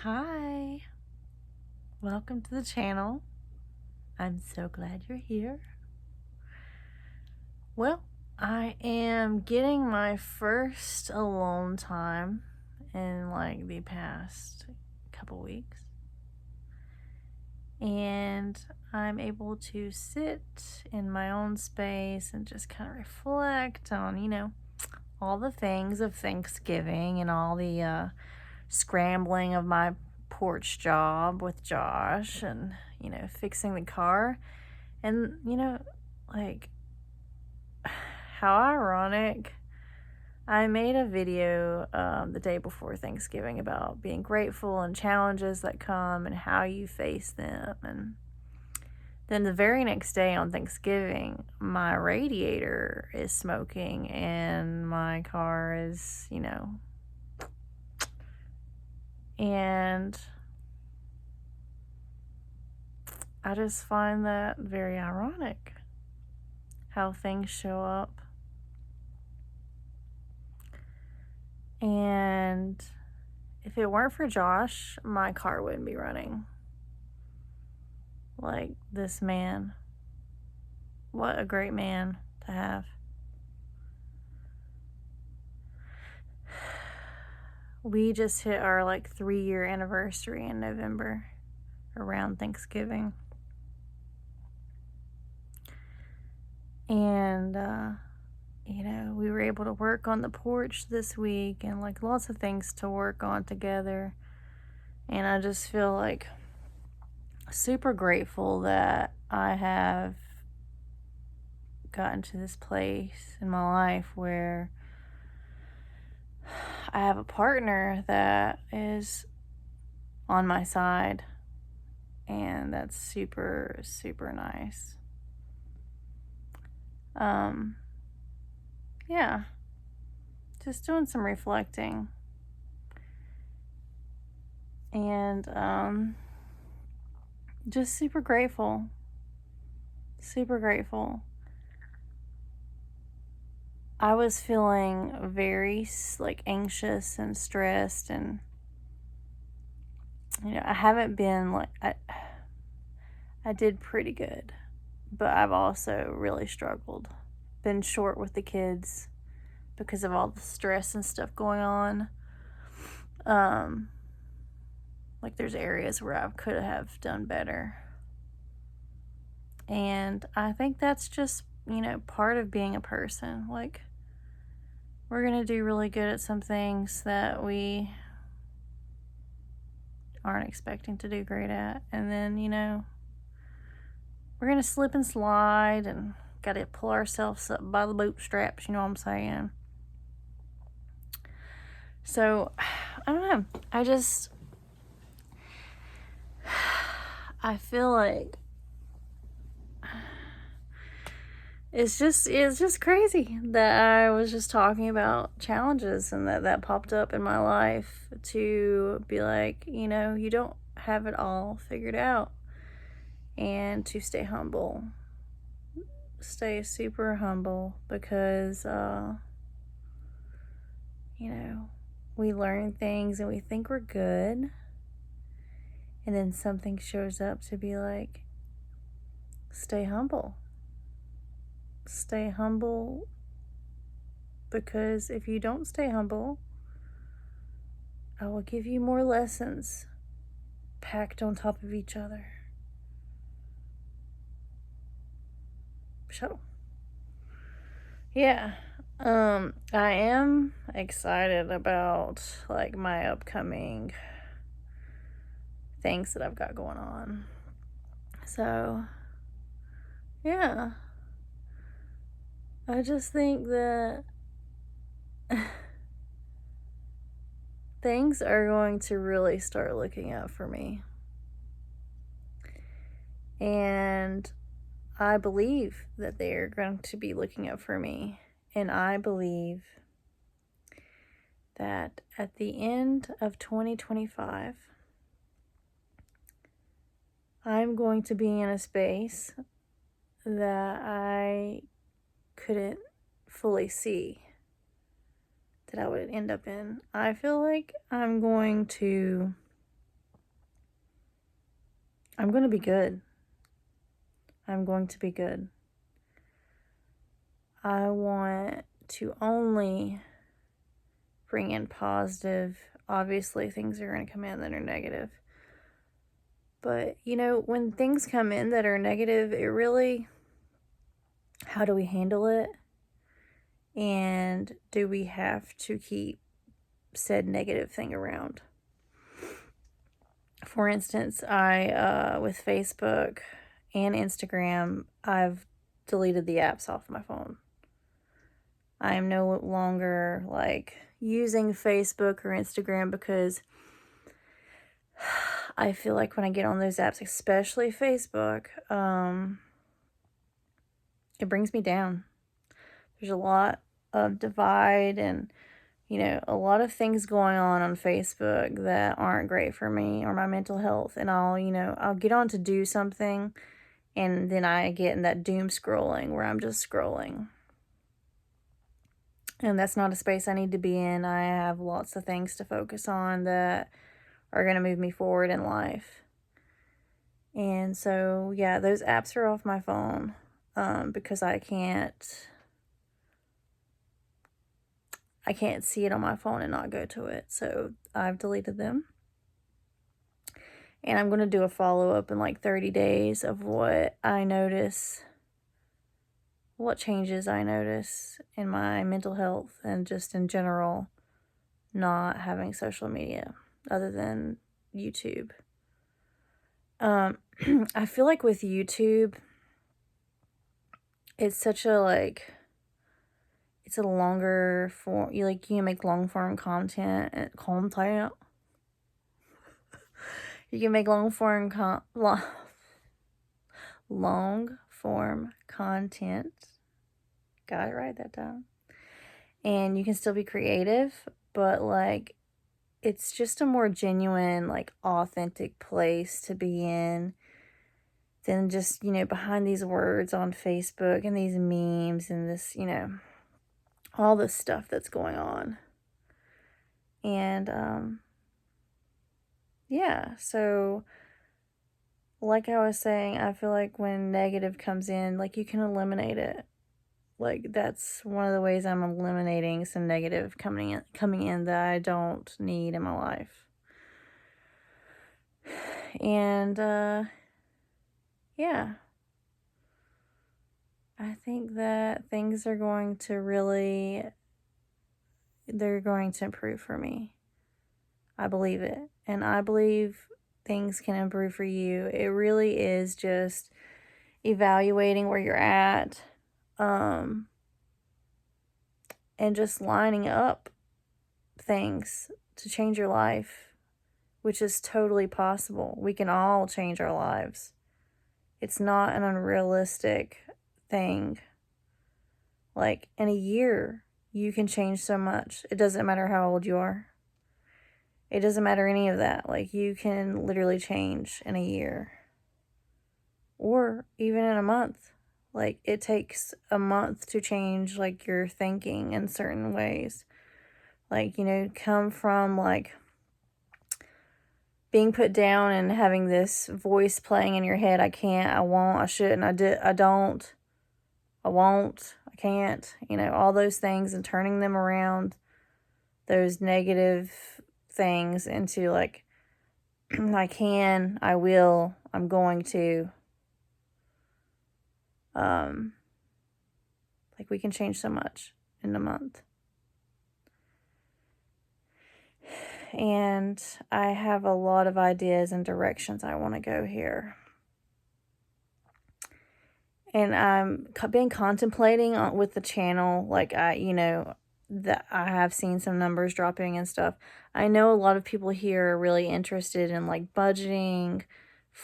Hi, welcome to the channel. I'm so glad you're here. Well, I am getting my first alone time in like the past couple weeks, and I'm able to sit in my own space and just kind of reflect on, all the things of Thanksgiving and all the scrambling of my porch job with Josh and, fixing the car. And, like, how ironic. I made a video the day before Thanksgiving about being grateful and challenges that come and how you face them. And then the very next day on Thanksgiving, my radiator is smoking and my car is, and I just find that very ironic how things show up. And if it weren't for Josh, my car wouldn't be running. Like, this man. What a great man to have. We just hit our 3-year anniversary in November around Thanksgiving. And, we were able to work on the porch this week and lots of things to work on together. And I just feel super grateful that I have gotten to this place in my life where I have a partner that is on my side, and that's super, super nice. Yeah, just doing some reflecting, and just super grateful. I was feeling very anxious and stressed, and I haven't been I did pretty good, but I've also really struggled. Been short with the kids because of all the stress and stuff going on. There's areas where I could have done better. And I think that's just, part of being a person. We're going to do really good at some things that we aren't expecting to do great at. And then, we're going to slip and slide and got to pull ourselves up by the bootstraps, you know what I'm saying? So, I don't know. I feel like it's just crazy that I was just talking about challenges and that popped up in my life to be you don't have it all figured out, and to stay humble. Stay super humble because, we learn things and we think we're good, and then something shows up to be stay humble. Stay humble, because if you don't stay humble, I will give you more lessons packed on top of each other. So, yeah, I am excited about my upcoming things that I've got going on. So, yeah, I just think that things are going to really start looking up for me. And I believe that they are going to be looking up for me. And I believe that at the end of 2025, I'm going to be in a space that I couldn't fully see that I would end up in. I feel like I'm going to I'm going to be good. I'm going to be good. I want to only bring in positive. Obviously, things are going to come in that are negative. But, when things come in that are negative, it really, how do we handle it? And do we have to keep said negative thing around? For instance, with Facebook and Instagram, I've deleted the apps off my phone. I am no longer using Facebook or Instagram because I feel like when I get on those apps, especially Facebook, it brings me down. There's a lot of divide and, a lot of things going on Facebook that aren't great for me or my mental health. And I'll get on to do something and then I get in that doom scrolling where I'm just scrolling. And that's not a space I need to be in. I have lots of things to focus on that are going to move me forward in life. And so, yeah, those apps are off my phone because I can't see it on my phone and not go to it. So I've deleted them. And I'm going to do a follow-up in 30 days of what I notice, what changes I notice in my mental health and just in general not having social media other than YouTube. I feel like with YouTube, it's such a it's a longer form. You can make long form content. You can make long form content. Got it right that time. And you can still be creative, but it's just a more genuine, authentic place to be in than just, behind these words on Facebook and these memes and this, all this stuff that's going on. And, yeah, so like I was saying, I feel like when negative comes in, you can eliminate it. That's one of the ways I'm eliminating some negative coming in that I don't need in my life. And, yeah. I think that things are going to they're going to improve for me. I believe it. And I believe things can improve for you. It really is just evaluating where you're at, and just lining up things to change your life, which is totally possible. We can all change our lives. It's not an unrealistic thing. In a year, you can change so much. It doesn't matter how old you are. It doesn't matter any of that. You can literally change in a year. Or even in a month. It takes a month to change, your thinking in certain ways. Come from, being put down and having this voice playing in your head, I can't, I won't, I shouldn't, I don't, I won't, I can't, all those things, and turning them around, those negative things into I can, I will, I'm going to. We can change so much in a month. And I have a lot of ideas and directions I want to go here. And I'm been contemplating with the channel, that I have seen some numbers dropping and stuff. I know a lot of people here are really interested in budgeting,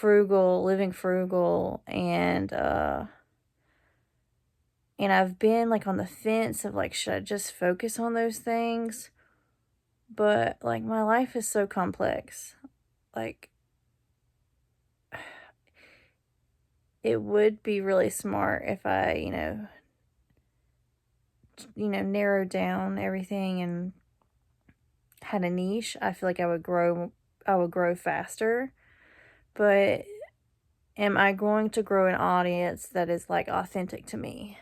living frugal, and I've been on the fence of should I just focus on those things? But my life is so complex. It would be really smart if I, narrowed down everything and had a niche. I feel like I would grow faster. But am I going to grow an audience that is like authentic to me?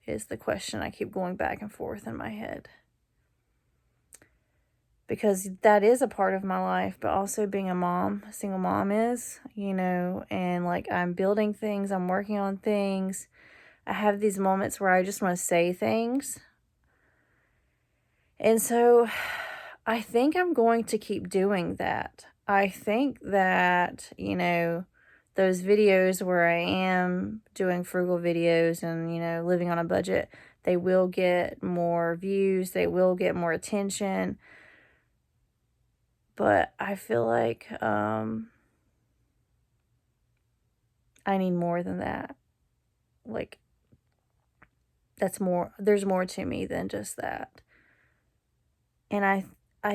Is the question I keep going back and forth in my head. Because that is a part of my life, but also being a single mom is, and like I'm building things, I'm working on things. I have these moments where I just want to say things. And so I think I'm going to keep doing that. I think that, those videos where I am doing frugal videos and, living on a budget, they will get more views, they will get more attention. But I feel like I need more than that. Like, there's more to me than just that. And I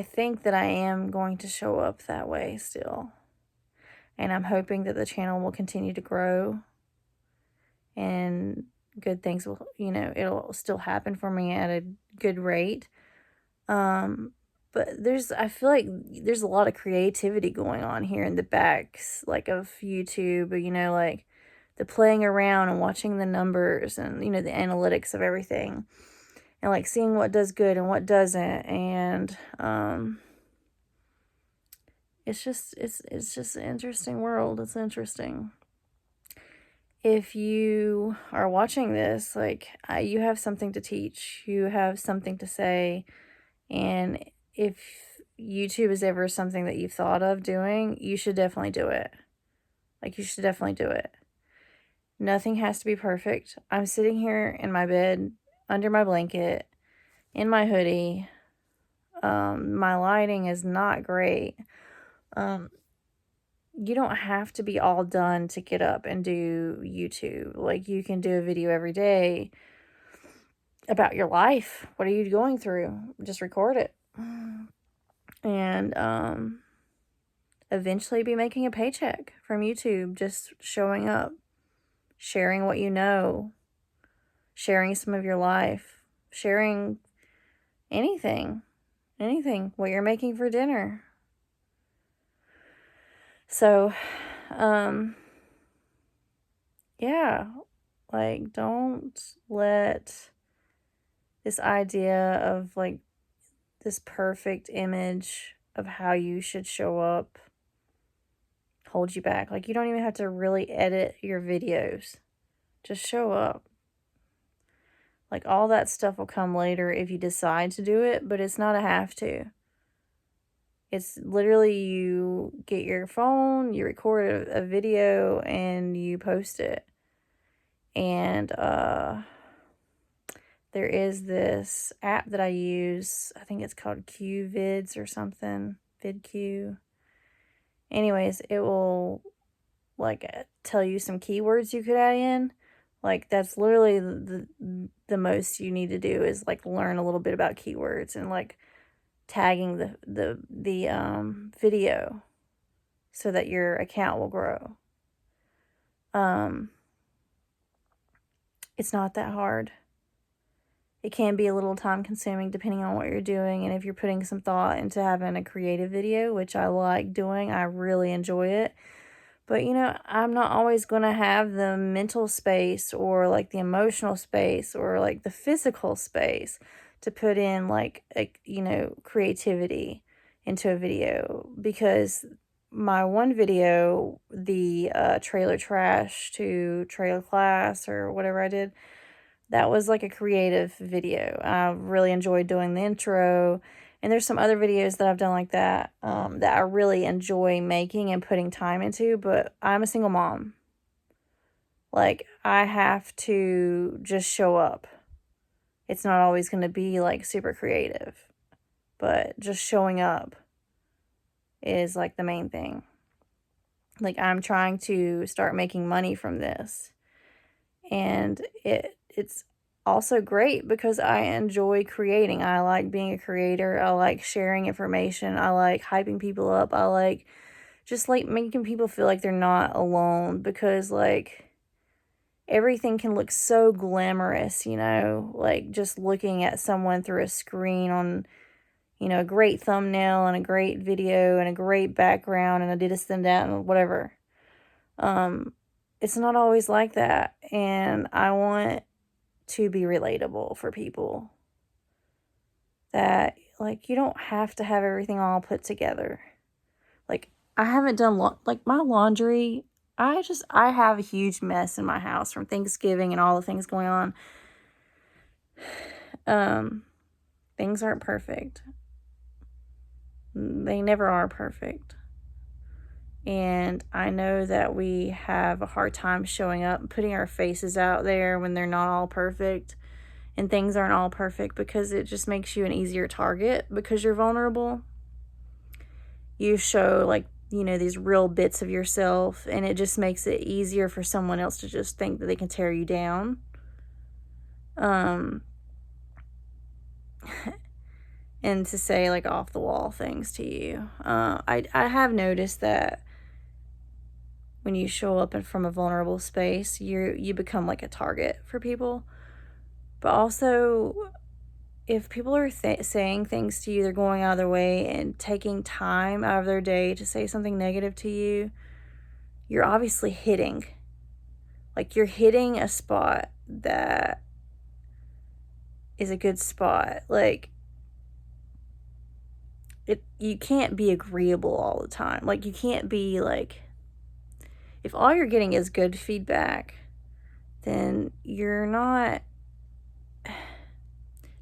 think that I am going to show up that way still. And I'm hoping that the channel will continue to grow and good things will, it'll still happen for me at a good rate. But I feel like there's a lot of creativity going on here in the backs, like of YouTube, like the playing around and watching the numbers and, the analytics of everything and like seeing what does good and what doesn't. And, it's just an interesting world. It's interesting. If you are watching this, like, you have something to teach, you have something to say, and if YouTube is ever something that you've thought of doing, you should definitely do it. Like, you should definitely do it. Nothing has to be perfect. I'm sitting here in my bed, under my blanket, in my hoodie. My lighting is not great. You don't have to be all done to get up and do YouTube. Like, you can do a video every day about your life. What are you going through? Just record it. And eventually be making a paycheck from YouTube, just showing up, sharing what you know, sharing some of your life, sharing anything, what you're making for dinner. So, yeah, like, don't let this idea of like this perfect image of how you should show up hold you back. Like, you don't even have to really edit your videos. Just show up. Like, all that stuff will come later if you decide to do it, but it's not a have to. It's literally you get your phone, you record a video, and you post it. And there is this app that I use. I think it's called QVids or something. VidQ. Anyways, it will like tell you some keywords you could add in. Like, that's literally the most you need to do is like learn a little bit about keywords and like tagging the video so that your account will grow. It's not that hard. It can be a little time consuming depending on what you're doing, and if you're putting some thought into having a creative video, which I like doing, I really enjoy it. But, I'm not always going to have the mental space or like the emotional space or like the physical space to put in like, creativity into a video, because my one video, the trailer trash to trailer class or whatever I did, that was like a creative video. I really enjoyed doing the intro. And there's some other videos that I've done like that, that I really enjoy making and putting time into, but I'm a single mom. Like, I have to just show up. It's not always going to be like super creative, but just showing up is like the main thing. Like, I'm trying to start making money from this. And it's also great because I enjoy creating. I like being a creator. I like sharing information. I like hyping people up. I like just like making people feel like they're not alone, because like everything can look so glamorous, like just looking at someone through a screen on, a great thumbnail and a great video and a great background and a this and that and whatever. it's not always like that. And I want to be relatable for people. That, like, you don't have to have everything all put together. Like, I haven't done, like, my laundry. I have a huge mess in my house from Thanksgiving and all the things going on. Things aren't perfect. They never are perfect. And I know that we have a hard time showing up and putting our faces out there when they're not all perfect and things aren't all perfect, because it just makes you an easier target because you're vulnerable. You show, like, these real bits of yourself, and it just makes it easier for someone else to just think that they can tear you down. And to say, like, off the wall things to you. I have noticed that when you show up from a vulnerable space, you become like a target for people. But also, if people are saying things to you, they're going out of their way and taking time out of their day to say something negative to you, you're obviously hitting. Like, you're hitting a spot that is a good spot. Like, you can't be agreeable all the time. Like, you can't be, like, if all you're getting is good feedback, then you're not.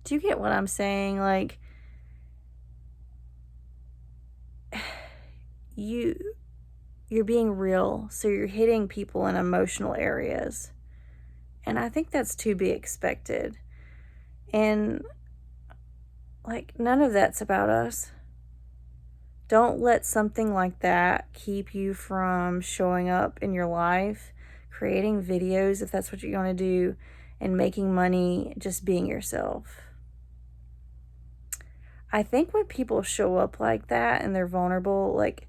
Do you get what I'm saying? Like, you're being real, so you're hitting people in emotional areas. And I think that's to be expected. And, like, none of that's about us. Don't let something like that keep you from showing up in your life, creating videos if that's what you want to do, and making money just being yourself. I think when people show up like that and they're vulnerable, like,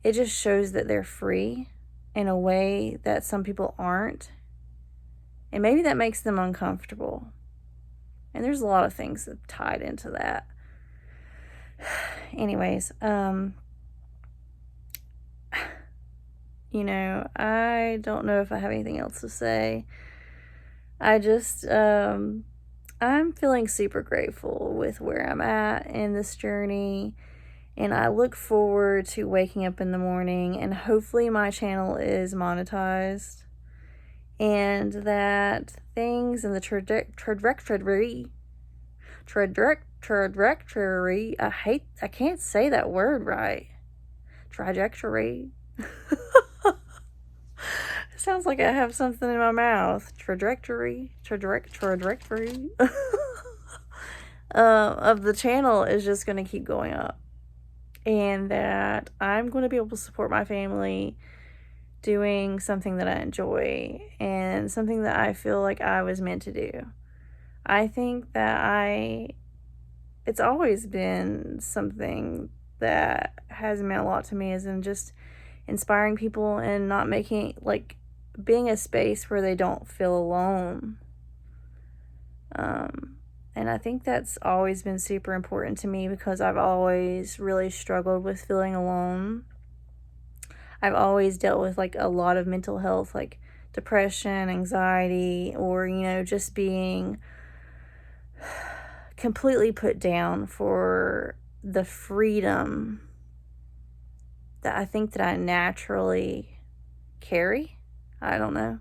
it just shows that they're free in a way that some people aren't. And maybe that makes them uncomfortable. And there's a lot of things that tied into that. Anyways, I don't know if I have anything else to say. I just, I'm feeling super grateful with where I'm at in this journey. And I look forward to waking up in the morning and hopefully my channel is monetized. And that things in the trajectory, I can't say that word right. Trajectory. It sounds like I have something in my mouth. Trajectory. Of the channel is just going to keep going up. And that I'm going to be able to support my family doing something that I enjoy and something that I feel like I was meant to do. I think that it's always been something that has meant a lot to me, as in just inspiring people and not making, like, being a space where they don't feel alone. And I think that's always been super important to me because I've always really struggled with feeling alone. I've always dealt with, like, a lot of mental health, like depression, anxiety, or, just being completely put down for the freedom that I think that I naturally carry. I don't know.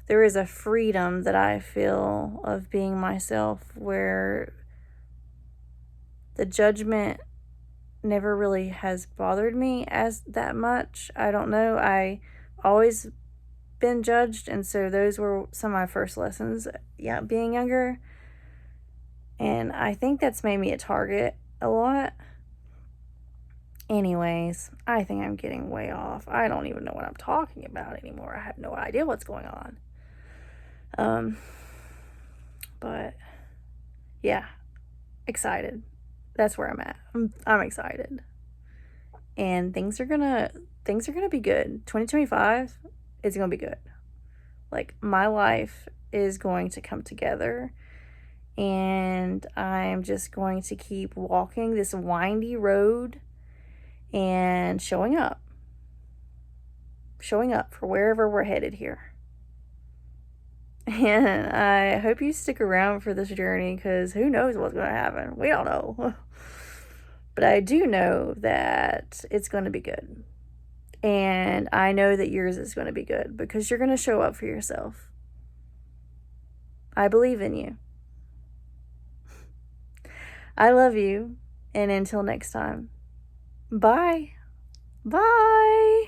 There is a freedom that I feel of being myself where the judgment never really has bothered me as that much. I don't know. I always been judged, and so those were some of my first lessons, being younger. And I think that's made me a target a lot. Anyways, I think I'm getting way off. I don't even know what I'm talking about anymore. I have no idea what's going on. But yeah, excited. That's where I'm at. I'm excited. And things are gonna be good. 2025 is gonna be good. Like, my life is going to come together, and I'm just going to keep walking this windy road and showing up. showing up for wherever we're headed here. And I hope you stick around for this journey, because who knows what's going to happen. We don't know. But I do know that it's going to be good. And I know that yours is going to be good, because you're going to show up for yourself. I believe in you. I love you. And until next time, bye. Bye.